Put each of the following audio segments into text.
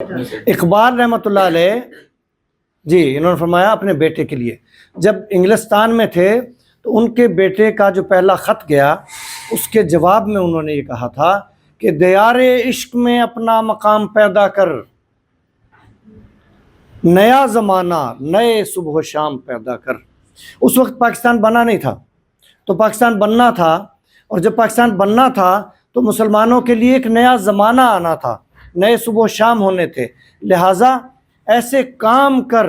اقبال رحمۃ اللہ علیہ جی انہوں نے فرمایا اپنے بیٹے کے لیے، جب انگلستان میں تھے تو ان کے بیٹے کا جو پہلا خط گیا اس کے جواب میں انہوں نے یہ کہا تھا کہ دیار عشق میں اپنا مقام پیدا کر، نیا زمانہ نئے صبح و شام پیدا کر۔ اس وقت پاکستان بنا نہیں تھا، تو پاکستان بننا تھا، اور جب پاکستان بننا تھا تو مسلمانوں کے لیے ایک نیا زمانہ آنا تھا، نئے صبح و شام ہونے تھے، لہٰذا ایسے کام کر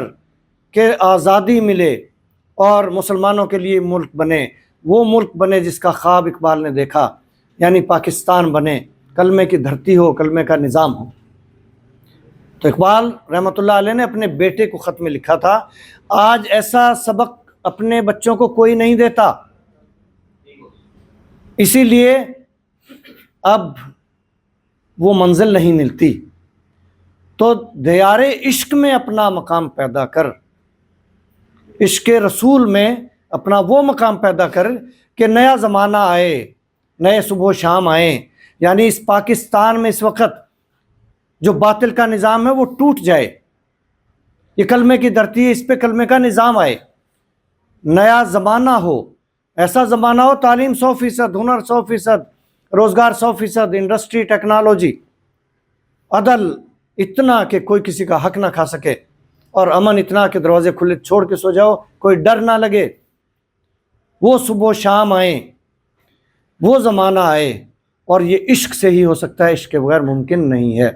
کہ آزادی ملے اور مسلمانوں کے لیے ملک بنے، وہ ملک بنے جس کا خواب اقبال نے دیکھا، یعنی پاکستان بنے، کلمے کی دھرتی ہو، کلمے کا نظام ہو۔ تو اقبال رحمۃ اللہ علیہ نے اپنے بیٹے کو خط میں لکھا تھا، آج ایسا سبق اپنے بچوں کو کوئی نہیں دیتا، اسی لیے اب وہ منزل نہیں ملتی، تو دیار عشق میں اپنا مقام پیدا کر، عشق رسول میں اپنا وہ مقام پیدا کر کہ نیا زمانہ آئے، نئے صبح و شام آئیں، یعنی اس پاکستان میں اس وقت جو باطل کا نظام ہے وہ ٹوٹ جائے، یہ کلمے کی دھرتی ہے، اس پہ کلمے کا نظام آئے، نیا زمانہ ہو، ایسا زمانہ ہو تعلیم 100%، ہنر 100%، روزگار 100%، انڈسٹری، ٹیکنالوجی، عدل اتنا کہ کوئی کسی کا حق نہ کھا سکے، اور امن اتنا کہ دروازے کھلے چھوڑ کے سو جاؤ، کوئی ڈر نہ لگے، وہ صبح و شام آئیں، وہ زمانہ آئے، اور یہ عشق سے ہی ہو سکتا ہے، عشق کے بغیر ممکن نہیں ہے۔